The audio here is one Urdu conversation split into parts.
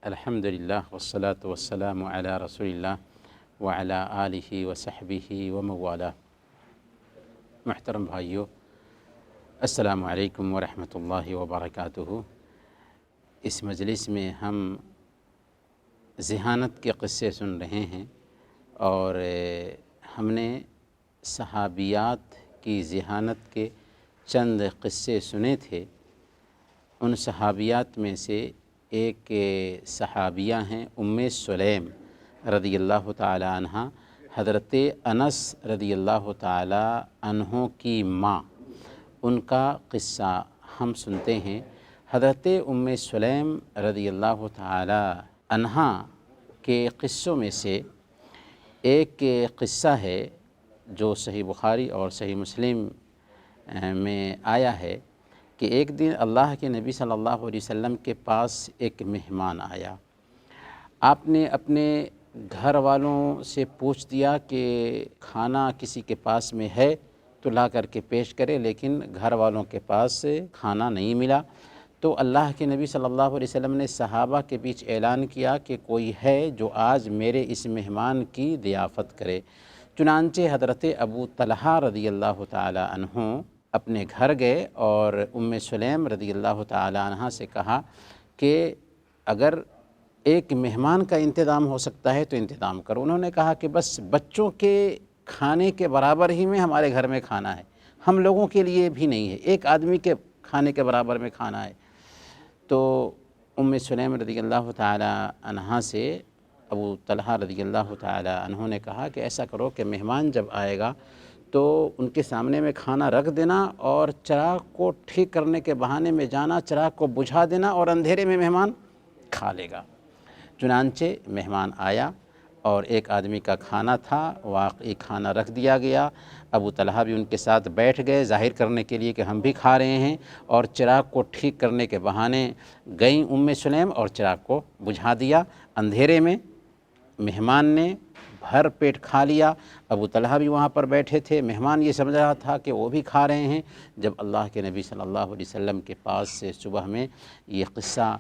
الحمدللہ والصلاة والسلام علی رسول اللہ وعلی آلہ وصحبہ وموالہ۔ محترم بھائیو، السلام علیکم ورحمۃ اللہ وبرکاتہ۔ اس مجلس میں ہم ذہانت کے قصے سن رہے ہیں اور ہم نے صحابیات کی ذہانت کے چند قصے سنے تھے۔ ان صحابیات میں سے ایک صحابیہ ہیں ام سلیم رضی اللہ تعالی عنہ، حضرت انس رضی اللہ تعالی عنہ کی ماں، ان کا قصہ ہم سنتے ہیں۔ حضرت ام سلیم رضی اللہ تعالی عنہ کے قصوں میں سے ایک قصہ ہے جو صحیح بخاری اور صحیح مسلم میں آیا ہے کہ ایک دن اللہ کے نبی صلی اللہ علیہ وسلم کے پاس ایک مہمان آیا۔ آپ نے اپنے گھر والوں سے پوچھ دیا کہ کھانا کسی کے پاس میں ہے تو لا کر کے پیش کرے، لیکن گھر والوں کے پاس کھانا نہیں ملا۔ تو اللہ کے نبی صلی اللہ علیہ وسلم نے صحابہ کے بیچ اعلان کیا کہ کوئی ہے جو آج میرے اس مہمان کی ضیافت کرے۔ چنانچہ حضرت ابو طلحہ رضی اللہ تعالی عنہ اپنے گھر گئے اور ام سلیم رضی اللہ تعالی عنہ سے کہا کہ اگر ایک مہمان کا انتظام ہو سکتا ہے تو انتظام کرو۔ انہوں نے کہا کہ بس بچوں کے کھانے کے برابر ہی میں ہمارے گھر میں کھانا ہے، ہم لوگوں کے لیے بھی نہیں ہے، ایک آدمی کے کھانے کے برابر میں کھانا ہے۔ تو ام سلیم رضی اللہ تعالی عنہ سے ابو طلحہ رضی اللہ تعالی عنہ نے کہا کہ ایسا کرو کہ مہمان جب آئے گا تو ان کے سامنے میں کھانا رکھ دینا اور چراغ کو ٹھیک کرنے کے بہانے میں جانا، چراغ کو بجھا دینا اور اندھیرے میں مہمان کھا لے گا۔ چنانچہ مہمان آیا اور ایک آدمی کا کھانا تھا، واقعی کھانا رکھ دیا گیا۔ ابو طلحہ بھی ان کے ساتھ بیٹھ گئے ظاہر کرنے کے لیے کہ ہم بھی کھا رہے ہیں، اور چراغ کو ٹھیک کرنے کے بہانے گئیں ام سلیم اور چراغ کو بجھا دیا۔ اندھیرے میں مہمان نے بھر پیٹ کھا لیا۔ ابو طلحہ بھی وہاں پر بیٹھے تھے، مہمان یہ سمجھ رہا تھا کہ وہ بھی کھا رہے ہیں۔ جب اللہ کے نبی صلی اللہ علیہ وسلم کے پاس سے صبح میں یہ قصہ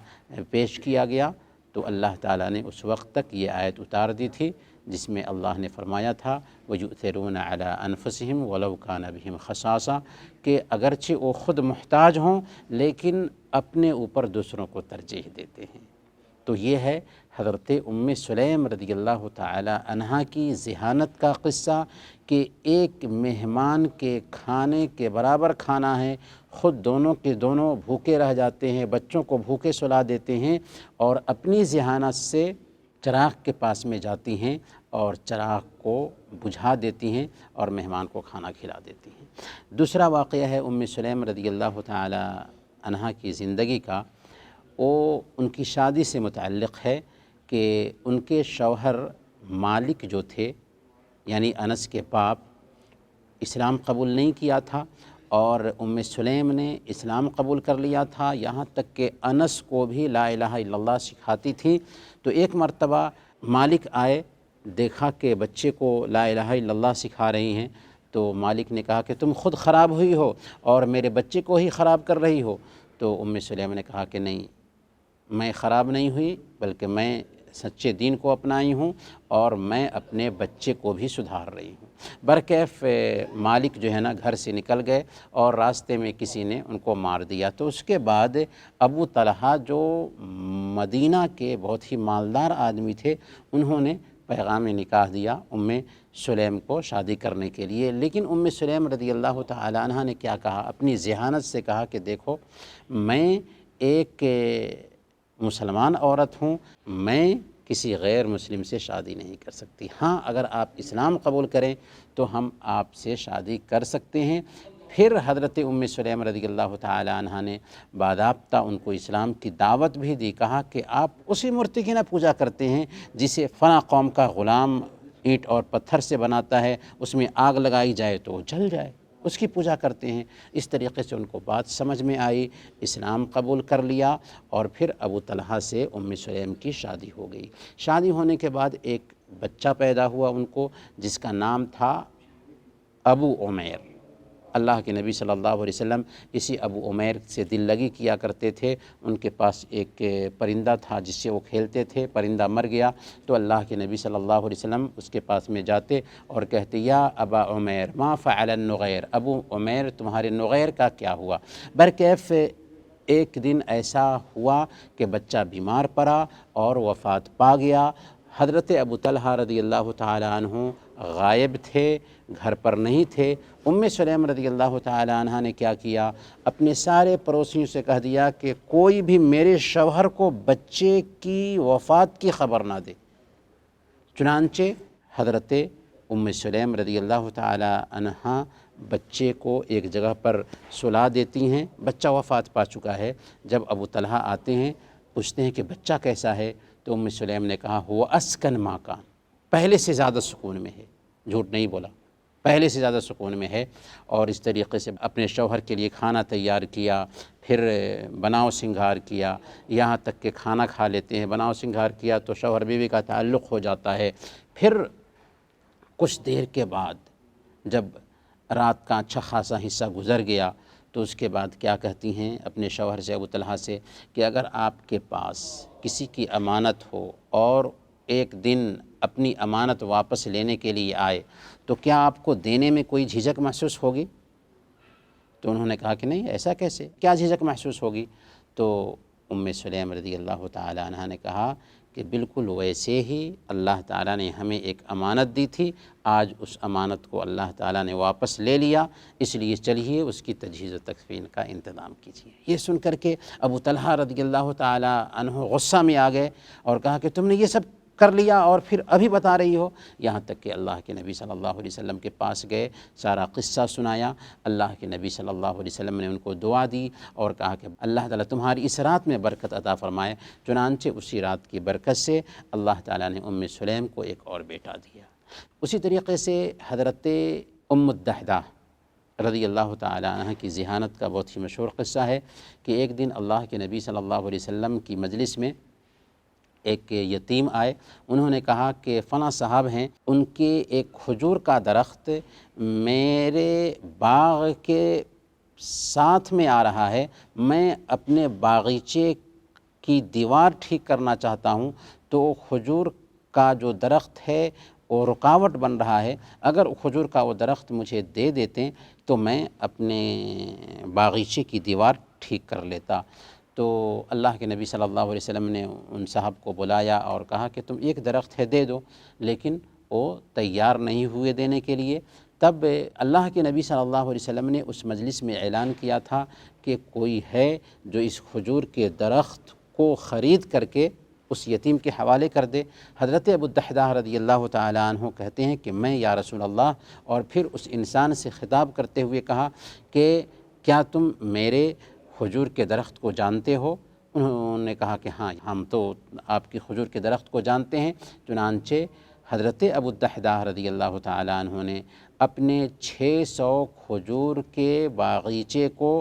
پیش کیا گیا تو اللہ تعالیٰ نے اس وقت تک یہ آیت اتار دی تھی جس میں اللہ نے فرمایا تھا وَيُؤْثِرُونَ عَلَىٰ أَنفُسِهِمْ وَلَوْ كَانَ بِهِمْ خَصَاصَةٌ، کہ اگرچہ وہ خود محتاج ہوں لیکن اپنے اوپر دوسروں کو ترجیح دیتے ہیں۔ تو یہ ہے حضرت ام سلیم رضی اللہ تعالی عنہ کی ذہانت کا قصہ کہ ایک مہمان کے کھانے کے برابر کھانا ہے، خود دونوں کے دونوں بھوکے رہ جاتے ہیں، بچوں کو بھوکے سلا دیتے ہیں اور اپنی ذہانت سے چراغ کے پاس میں جاتی ہیں اور چراغ کو بجھا دیتی ہیں اور مہمان کو کھانا کھلا دیتی ہیں۔ دوسرا واقعہ ہے ام سلیم رضی اللہ تعالی عنہ کی زندگی کا، وہ ان کی شادی سے متعلق ہے کہ ان کے شوہر مالک جو تھے یعنی انس کے باپ، اسلام قبول نہیں کیا تھا اور ام سلیم نے اسلام قبول کر لیا تھا، یہاں تک کہ انس کو بھی لا الہ الا اللہ سکھاتی تھی۔ تو ایک مرتبہ مالک آئے، دیکھا کہ بچے کو لا الہ الا اللہ سکھا رہی ہیں، تو مالک نے کہا کہ تم خود خراب ہوئی ہو اور میرے بچے کو ہی خراب کر رہی ہو۔ تو ام سلیم نے کہا کہ نہیں، میں خراب نہیں ہوئی بلکہ میں سچے دین کو اپنائی ہوں اور میں اپنے بچے کو بھی سدھار رہی ہوں۔ برکیف مالک جو ہے نا گھر سے نکل گئے اور راستے میں کسی نے ان کو مار دیا۔ تو اس کے بعد ابو طلحہ جو مدینہ کے بہت ہی مالدار آدمی تھے، انہوں نے پیغام نکاح دیا ام سلیم کو شادی کرنے کے لیے۔ لیکن ام سلیم رضی اللہ تعالی عنہ نے کیا کہا، اپنی ذہانت سے کہا کہ دیکھو میں ایک مسلمان عورت ہوں، میں کسی غیر مسلم سے شادی نہیں کر سکتی، ہاں اگر آپ اسلام قبول کریں تو ہم آپ سے شادی کر سکتے ہیں۔ پھر حضرت ام سلیم رضی اللہ تعالی عنہ نے باضابطہ ان کو اسلام کی دعوت بھی دی، کہا کہ آپ اسی مورتی کی نہ پوجا کرتے ہیں جسے فلاں قوم کا غلام اینٹ اور پتھر سے بناتا ہے، اس میں آگ لگائی جائے تو وہ جل جائے، اس کی پوجا کرتے ہیں۔ اس طریقے سے ان کو بات سمجھ میں آئی، اسلام قبول کر لیا اور پھر ابو طلحہ سے ام سلیم کی شادی ہو گئی۔ شادی ہونے کے بعد ایک بچہ پیدا ہوا ان کو جس کا نام تھا ابو عمیر۔ اللہ کے نبی صلی اللہ علیہ وسلم اسی ابو عمیر سے دل لگی کیا کرتے تھے۔ ان کے پاس ایک پرندہ تھا جس سے وہ کھیلتے تھے، پرندہ مر گیا تو اللہ کے نبی صلی اللہ علیہ وسلم اس کے پاس میں جاتے اور کہتے یا ابا عمیر ما فعل النغیر، ابو عمیر تمہارے نغیر کا کیا ہوا؟ برکیف ایک دن ایسا ہوا کہ بچہ بیمار پڑا اور وفات پا گیا۔ حضرت ابو طلحہ رضی اللہ تعالیٰ عنہ غائب تھے، گھر پر نہیں تھے۔ سلیم رضی اللہ تعالیٰ عنہ نے کیا کیا، اپنے سارے پڑوسیوں سے کہہ دیا کہ کوئی بھی میرے شوہر کو بچے کی وفات کی خبر نہ دے۔ چنانچہ حضرت سلیم رضی اللہ تعالیٰ عنہ بچے کو ایک جگہ پر سلا دیتی ہیں، بچہ وفات پا چکا ہے۔ جب ابو طلحہ آتے ہیں پوچھتے ہیں کہ بچہ کیسا ہے، تو سلیم نے کہا ہوا اسکن ما کان، پہلے سے زیادہ سکون میں ہے، جھوٹ نہیں بولا، پہلے سے زیادہ سکون میں ہے۔ اور اس طریقے سے اپنے شوہر کے لیے کھانا تیار کیا، پھر بناؤ سنگھار کیا، یہاں تک کہ کھانا کھا لیتے ہیں۔ بناؤ سنگھار کیا تو شوہر بیوی کا تعلق ہو جاتا ہے۔ پھر کچھ دیر کے بعد جب رات کا اچھا خاصا حصہ گزر گیا تو اس کے بعد کیا کہتی ہیں اپنے شوہر سے، ابو طلحہ سے، کہ اگر آپ کے پاس کسی کی امانت ہو اور ایک دن اپنی امانت واپس لینے کے لیے آئے تو کیا آپ کو دینے میں کوئی جھجک محسوس ہوگی؟ تو انہوں نے کہا کہ نہیں، ایسا کیسے، کیا جھجک محسوس ہوگی؟ تو سلیم رضی اللہ تعالیٰ عنہ نے کہا کہ بالکل ویسے ہی اللہ تعالیٰ نے ہمیں ایک امانت دی تھی، آج اس امانت کو اللہ تعالیٰ نے واپس لے لیا، اس لیے چلیے اس کی تجہیز و تکفین کا انتظام کیجیے۔ یہ سن کر کے ابو طلحہ رضی اللہ تعالیٰ عنہ غصہ میں آ گئے اور کہا کہ تم نے یہ سب کر لیا اور پھر ابھی بتا رہی ہو؟ یہاں تک کہ اللہ کے نبی صلی اللہ علیہ وسلم کے پاس گئے، سارا قصہ سنایا۔ اللہ کے نبی صلی اللہ علیہ وسلم نے ان کو دعا دی اور کہا کہ اللہ تعالیٰ تمہاری اس رات میں برکت عطا فرمائے۔ چنانچہ اسی رات کی برکت سے اللہ تعالیٰ نے سلیم کو ایک اور بیٹا دیا۔ اسی طریقے سے حضرت الدحداح رضی اللہ تعالیٰ عنہ کی ذہانت کا بہت ہی مشہور قصہ ہے کہ ایک دن اللہ کے نبی صلی اللہ علیہ وسلم کی مجلس میں ایک یتیم آئے۔ انہوں نے کہا کہ فلاں صاحب ہیں، ان کے ایک کھجور کا درخت میرے باغ کے ساتھ میں آ رہا ہے، میں اپنے باغیچے کی دیوار ٹھیک کرنا چاہتا ہوں تو کھجور کا جو درخت ہے وہ رکاوٹ بن رہا ہے، اگر کھجور کا وہ درخت مجھے دے دیتے تو میں اپنے باغیچے کی دیوار ٹھیک کر لیتا۔ تو اللہ کے نبی صلی اللہ علیہ وسلم نے ان صاحب کو بلایا اور کہا کہ تم ایک درخت ہے دے دو، لیکن وہ تیار نہیں ہوئے دینے کے لیے۔ تب اللہ کے نبی صلی اللہ علیہ وسلم نے اس مجلس میں اعلان کیا تھا کہ کوئی ہے جو اس کھجور کے درخت کو خرید کر کے اس یتیم کے حوالے کر دے۔ حضرت ابو الدحداح رضی اللہ تعالیٰ عنہ کہتے ہیں کہ میں یا رسول اللہ، اور پھر اس انسان سے خطاب کرتے ہوئے کہا کہ کیا تم میرے کھجور کے درخت کو جانتے ہو؟ انہوں نے کہا کہ ہاں، ہم تو آپ کی کھجور کے درخت کو جانتے ہیں۔ چنانچہ حضرت ابو الدحداح رضی اللہ تعالیٰ عنہ نے اپنے 600 کھجور کے باغیچے کو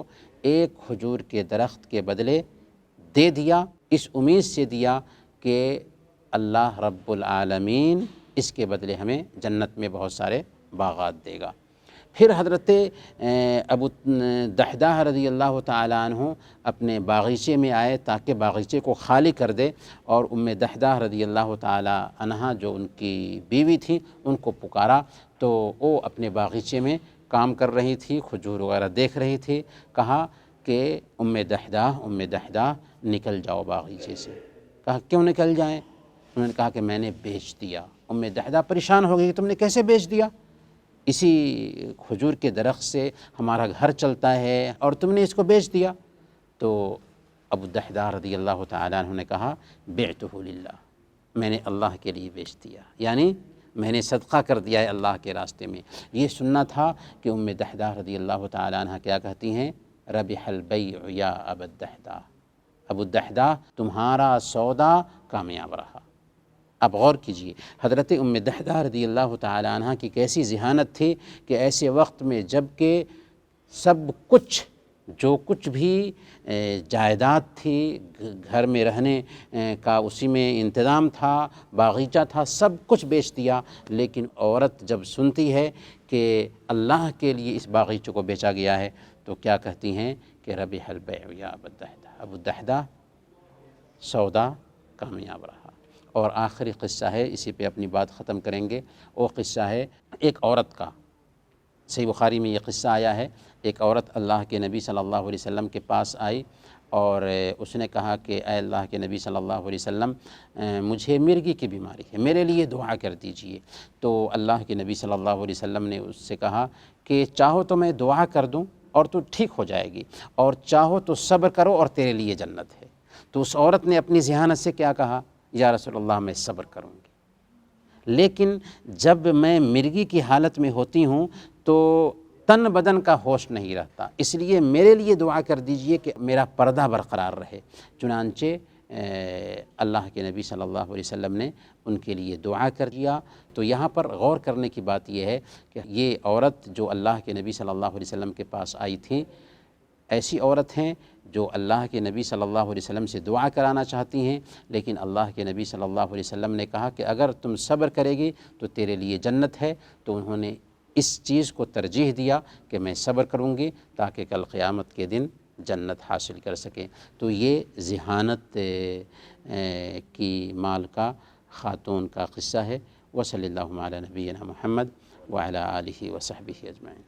ایک کھجور کے درخت کے بدلے دے دیا، اس امید سے دیا کہ اللہ رب العالمین اس کے بدلے ہمیں جنت میں بہت سارے باغات دے گا۔ پھر حضرت ابو الدحداح رضی اللہ تعالیٰ عنہ اپنے باغیچے میں آئے تاکہ باغیچے کو خالی کر دے، اور دحداح رضی اللہ تعالیٰ عنہ جو ان کی بیوی تھی ان کو پکارا تو وہ اپنے باغیچے میں کام کر رہی تھی، کھجور وغیرہ دیکھ رہی تھی۔ کہا کہ دحداح نکل جاؤ باغیچے سے۔ کہا کیوں نکل جائیں؟ انہوں نے کہا کہ میں نے بیچ دیا۔ دحداح پریشان ہو گئی کہ تم نے کیسے بیچ دیا؟ اسی کھجور کے درخت سے ہمارا گھر چلتا ہے اور تم نے اس کو بیچ دیا۔ تو ابو الدحداح رضی اللہ تعالیٰ عنہ نے کہا بعتہ للہ، میں نے اللہ کے لیے بیچ دیا، یعنی میں نے صدقہ کر دیا ہے اللہ کے راستے میں۔ یہ سننا تھا کہ دحداح رضی اللہ تعالیٰ عنہ کیا کہتی ہیں، ربح البیع یا ابا الدحداح، ابو الدحداح تمہارا سودا کامیاب رہا۔ اب غور کیجئے حضرت دحداح رضی اللہ تعالی عنہ کی کیسی ذہانت تھی کہ ایسے وقت میں جب کہ سب کچھ جو کچھ بھی جائیداد تھی، گھر میں رہنے کا اسی میں انتظام تھا، باغیچہ تھا، سب کچھ بیچ دیا۔ لیکن عورت جب سنتی ہے کہ اللہ کے لیے اس باغیچے کو بیچا گیا ہے تو کیا کہتی ہیں کہ ربح البیع یا ابا الدحدہ، ابو الدحدہ سودا کامیاب رہا۔ اور آخری قصہ ہے، اسی پہ اپنی بات ختم کریں گے۔ وہ قصہ ہے ایک عورت کا، صحیح بخاری میں یہ قصہ آیا ہے۔ ایک عورت اللہ کے نبی صلی اللہ علیہ وسلم کے پاس آئی اور اس نے کہا کہ اے اللہ کے نبی صلی اللہ علیہ وسلم، مجھے مرگی کی بیماری ہے، میرے لیے دعا کر دیجئے۔ تو اللہ کے نبی صلی اللہ علیہ وسلم نے اس سے کہا کہ چاہو تو میں دعا کر دوں اور تو ٹھیک ہو جائے گی، اور چاہو تو صبر کرو اور تیرے لیے جنت ہے۔ تو اس عورت نے اپنی ذہانت سے کیا کہا؟ یا رسول اللہ میں صبر کروں گی، لیکن جب میں مرگی کی حالت میں ہوتی ہوں تو تن بدن کا ہوش نہیں رہتا، اس لیے میرے لیے دعا کر دیجئے کہ میرا پردہ برقرار رہے۔ چنانچہ اللہ کے نبی صلی اللہ علیہ وسلم نے ان کے لیے دعا کر دیا۔ تو یہاں پر غور کرنے کی بات یہ ہے کہ یہ عورت جو اللہ کے نبی صلی اللہ علیہ وسلم کے پاس آئی تھی، ایسی عورت ہیں جو اللہ کے نبی صلی اللہ علیہ وسلم سے دعا کرانا چاہتی ہیں، لیکن اللہ کے نبی صلی اللہ علیہ وسلم نے کہا کہ اگر تم صبر کرے گی تو تیرے لیے جنت ہے۔ تو انہوں نے اس چیز کو ترجیح دیا کہ میں صبر کروں گی تاکہ کل قیامت کے دن جنت حاصل کر سکیں۔ تو یہ ذہانت کی مالکہ خاتون کا قصہ ہے۔ وصلی اللہ علی نبینا محمد وعلی آلہ وصحبہ اجمعین۔